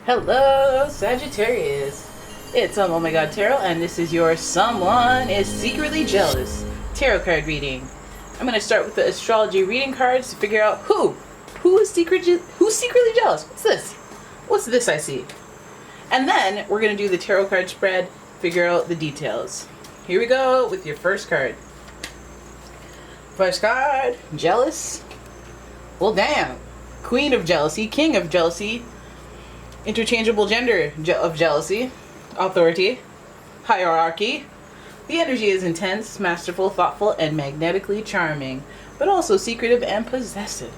Hello, Sagittarius. It's umomgtarot, and this is your Someone is Secretly Jealous tarot card reading. I'm going to start with the astrology reading cards to figure out who's secretly jealous. What's this I see? And then we're going to do the tarot card spread, figure out the details. Here we go with your first card. First card, jealous. Well, damn. Queen of jealousy, king of jealousy, interchangeable gender of jealousy, authority, hierarchy. The energy is intense, masterful, thoughtful, and magnetically charming, but also secretive and possessive.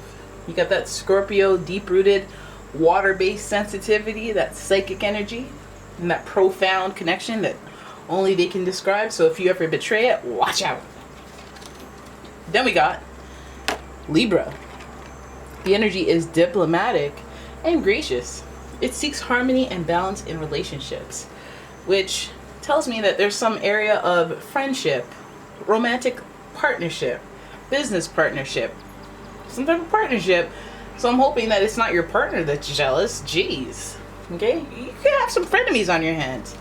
You got that Scorpio, deep-rooted, water-based sensitivity, that psychic energy, and that profound connection that only they can describe. So if you ever betray it, watch out. Then we got Libra. The energy is diplomatic and gracious. It seeks harmony and balance in relationships, which tells me that there's some area of friendship, romantic partnership, business partnership, some type of partnership. So I'm hoping that it's not your partner that's jealous. Jeez. Okay? You could have some frenemies on your hands.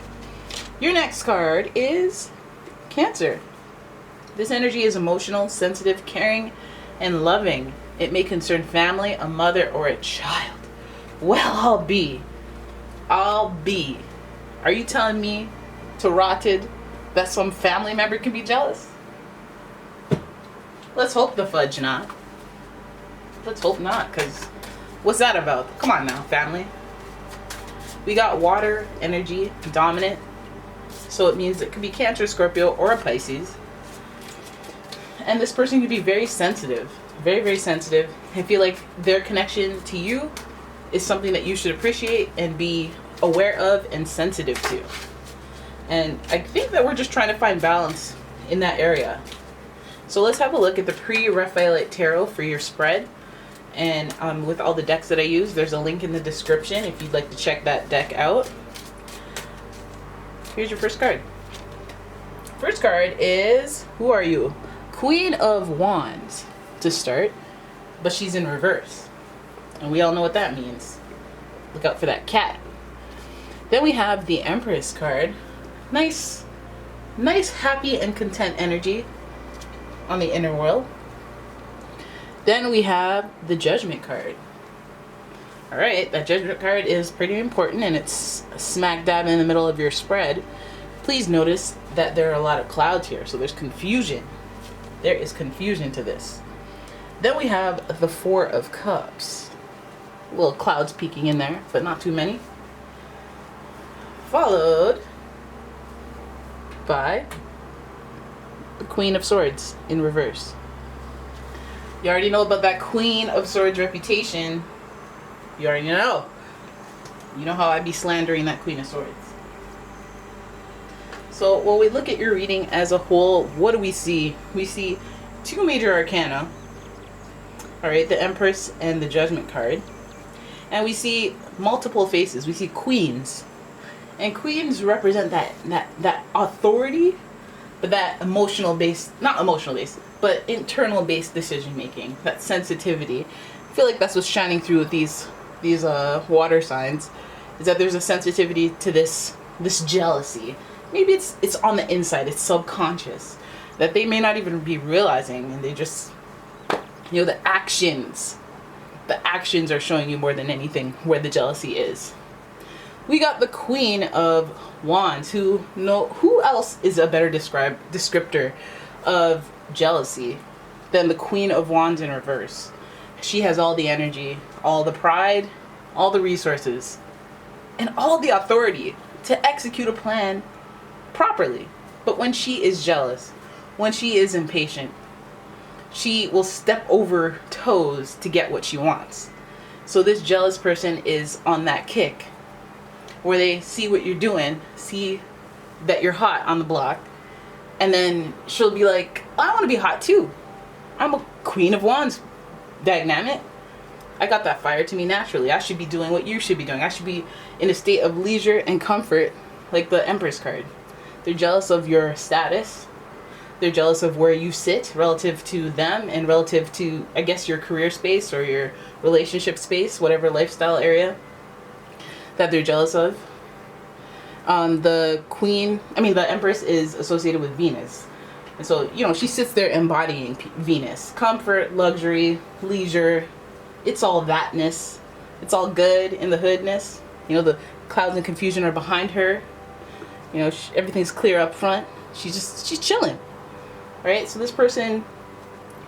Your next card is Cancer. This energy is emotional, sensitive, caring, and loving. It may concern family, a mother, or a child. Well, I'll be. Are you telling me, Tarotted, that some family member can be jealous? Let's hope the fudge not. Let's hope not, because what's that about? Come on now, family. We got water, energy, dominant. So it means it could be Cancer, Scorpio, or a Pisces. And this person could be very sensitive. Very, very sensitive. I feel like their connection to you is something that you should appreciate and be aware of and sensitive to. And I think that we're just trying to find balance in that area. So let's have a look at the pre-Raphaelite Tarot for your spread. And with all the decks that I use, there's a link in the description if you'd like to check that deck out. Here's your first card. First card is, who are you? Queen of Wands to start, but she's in reverse. And we all know what that means. Look out for that cat. Then we have the Empress card. Nice, happy and content energy on the inner world. Then we have the Judgment card. Alright, that Judgment card is pretty important, and it's smack dab in the middle of your spread. Please notice that there are a lot of clouds here, so there's confusion. There is confusion to this. Then we have the Four of Cups. Little clouds peeking in there, but not too many. Followed by the Queen of Swords in reverse. You already know about that Queen of Swords reputation. You already know. You know how I be slandering that Queen of Swords. So when we look at your reading as a whole, what do we see? We see two major arcana. Alright, the Empress and the Judgment card. And we see multiple faces. We see queens. And queens represent that authority, but that emotional based, not emotional based, but internal based decision making, that sensitivity. I feel like that's what's shining through with these water signs, is that there's a sensitivity to this jealousy. Maybe it's on the inside, it's subconscious, that they may not even be realizing, and they just, the actions are showing you more than anything where the jealousy is. We got the Queen of Wands, who else is a better descriptor of jealousy than the Queen of Wands in reverse. She has all the energy, all the pride, all the resources, and all the authority to execute a plan properly. But when she is jealous, when she is impatient, she will step over toes to get what she wants. So this jealous person is on that kick where they see what you're doing, see that you're hot on the block, and then she'll be like, I want to be hot too. I'm a Queen of Wands, dagnammit. I got that fire to me naturally. I should be doing what you should be doing. I should be in a state of leisure and comfort, like the Empress card. They're jealous of your status. They're jealous of where you sit relative to them and relative to, I guess, your career space or your relationship space, whatever lifestyle area. that they're jealous of. The Empress is associated with Venus. And so, she sits there embodying Venus. Comfort, luxury, leisure. It's all thatness. It's all good in the hoodness. The clouds and confusion are behind her. Everything's clear up front. She's chilling. Right? So this person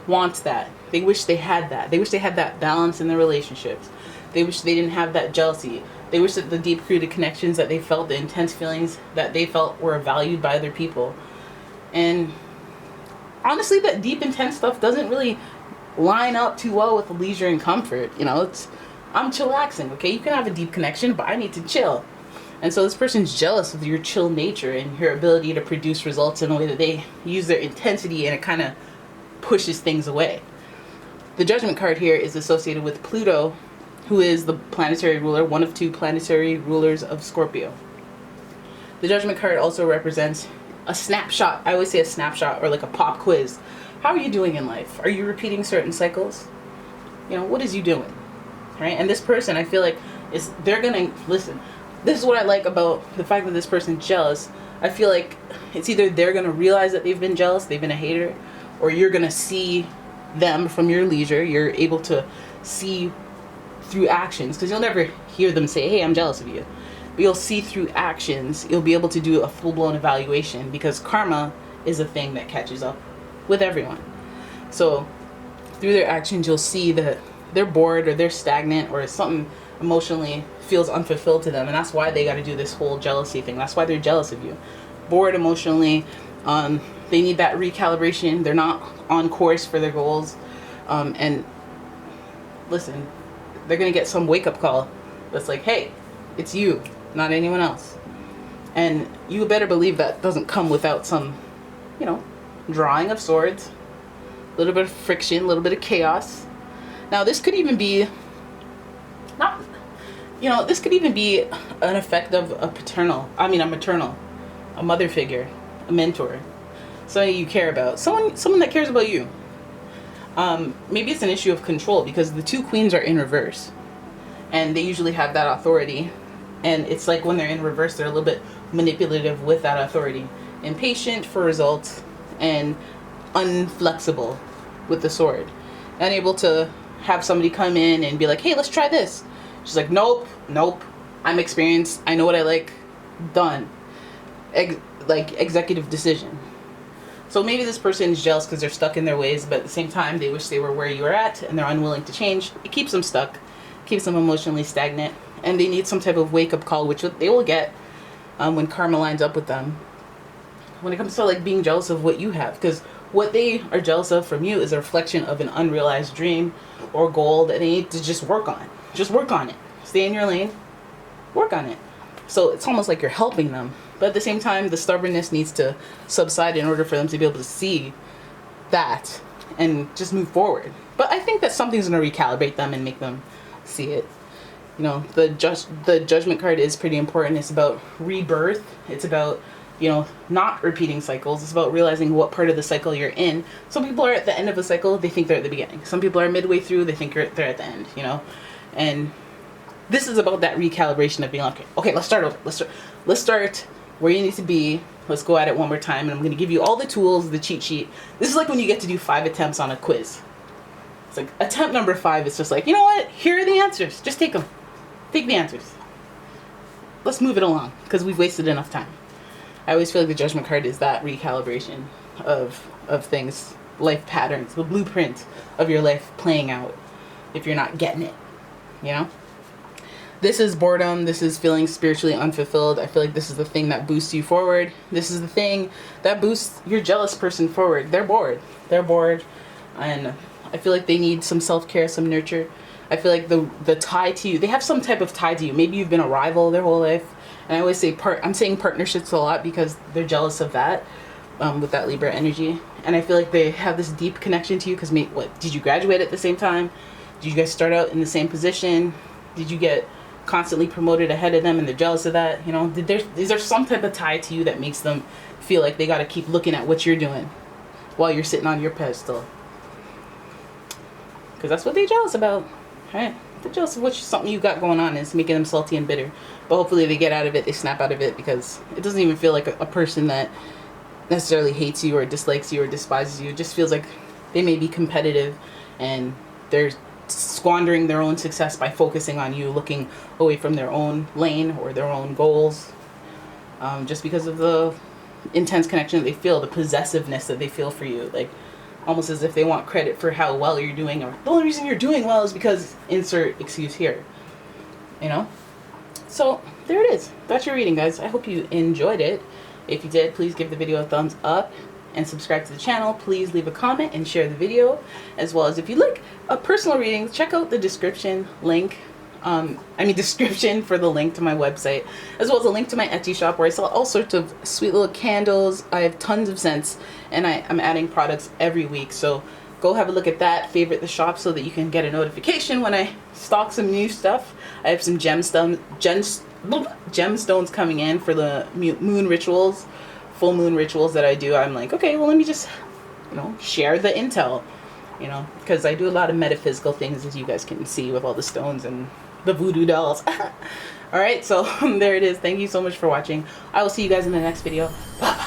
wants that. They wish they had that. They wish they had that balance in their relationships. They wish they didn't have that jealousy. They wish that the deep-rooted connections that they felt, the intense feelings that they felt were valued by other people. And honestly, that deep, intense stuff doesn't really line up too well with leisure and comfort. I'm chillaxing, okay? You can have a deep connection, but I need to chill. And so this person's jealous of your chill nature and your ability to produce results in a way that they use their intensity, and it kind of pushes things away. The Judgment card here is associated with Pluto, who is the planetary ruler, one of 2 planetary rulers of Scorpio. The Judgment card also represents a snapshot. I always say a snapshot, or like a pop quiz. How are you doing in life? Are you repeating certain cycles? What is you doing? Right? And this person, I feel like, they're gonna listen. This is what I like about the fact that this person's jealous. I feel like it's either they're gonna realize that they've been jealous, they've been a hater, or you're gonna see them from your leisure. You're able to see through actions, because you'll never hear them say, hey, I'm jealous of you. But you'll see through actions. You'll be able to do a full-blown evaluation, because karma is a thing that catches up with everyone. So through their actions, you'll see that they're bored, or they're stagnant, or something emotionally feels unfulfilled to them, and that's why they got to do this whole jealousy thing. That's why they're jealous of you. Bored emotionally. They need that recalibration. They're not on course for their goals. And listen, they're going to get some wake-up call that's like, hey, it's you, not anyone else. And you better believe that doesn't come without some, drawing of swords, a little bit of friction, a little bit of chaos. Now, this could even be this could even be an effect of a maternal, a mother figure, a mentor, somebody you care about, someone that cares about you. Maybe it's an issue of control, because the 2 queens are in reverse, and they usually have that authority. And it's like when they're in reverse, they're a little bit manipulative with that authority, impatient for results, and unflexible with the sword. Unable to have somebody come in and be like, hey, let's try this. She's like, nope, I'm experienced, I know what I like, done. Executive decision. So maybe this person is jealous because they're stuck in their ways, but at the same time, they wish they were where you are at, and they're unwilling to change. It keeps them stuck, keeps them emotionally stagnant, and they need some type of wake-up call, which they will get when karma lines up with them. When it comes to being jealous of what you have, because what they are jealous of from you is a reflection of an unrealized dream or goal that they need to just work on. Just work on it. Stay in your lane. Work on it. So it's almost like you're helping them. But at the same time, the stubbornness needs to subside in order for them to be able to see that and just move forward. But I think that something's going to recalibrate them and make them see it. The Judgment card is pretty important. It's about rebirth. It's about, not repeating cycles. It's about realizing what part of the cycle you're in. Some people are at the end of a cycle. They think they're at the beginning. Some people are midway through. They think they're at the end, And this is about that recalibration of being like, okay, let's start over. Let's start where you need to be. Let's go at it one more time. And I'm going to give you all the tools, the cheat sheet. This is like when you get to do 5 attempts on a quiz. It's like attempt number 5. It's just like, you know what? Here are the answers. Just take them. Take the answers. Let's move it along, because we've wasted enough time. I always feel like the Judgment card is that recalibration of things, life patterns, the blueprint of your life playing out if you're not getting it, This is boredom. This is feeling spiritually unfulfilled. I feel like this is the thing that boosts you forward. This is the thing that boosts your jealous person forward. They're bored. And I feel like they need some self-care, some nurture. I feel like the tie to you, they have some type of tie to you. Maybe you've been a rival their whole life. And I always say I'm saying partnerships a lot because they're jealous of that, with that Libra energy. And I feel like they have this deep connection to you because did you graduate at the same time? Did you guys start out in the same position? Did you get constantly promoted ahead of them and they're jealous of that? Is there some type of tie to you that makes them feel like they got to keep looking at what you're doing while you're sitting on your pedestal? Because that's what they're jealous about, right? they're jealous of what something you got going on is making them salty and bitter. But hopefully they get out of it, they snap out of it, because it doesn't even feel like a person that necessarily hates you or dislikes you or despises you. It just feels like they may be competitive and they're squandering their own success by focusing on you, looking away from their own lane or their own goals, just because of the intense connection that they feel, the possessiveness that they feel for you, like almost as if they want credit for how well you're doing, or the only reason you're doing well is because insert excuse here, you know. So there it is. That's your reading, guys. I hope you enjoyed it. If you did, please give the video a thumbs up and subscribe to the channel. Please leave a comment and share the video, as well as if you like a personal reading, check out the description link. Description for the link to my website, as well as a link to my Etsy shop where I sell all sorts of sweet little candles. I have tons of scents, and I'm adding products every week. So go have a look at that. Favorite the shop so that you can get a notification when I stock some new stuff. I have some gemstones coming in for the moon rituals, full moon rituals that I do. I'm like, okay, well, let me just, share the intel, because I do a lot of metaphysical things, as you guys can see, with all the stones and the voodoo dolls. All right, so there it is. Thank you so much for watching. I will see you guys in the next video. Bye.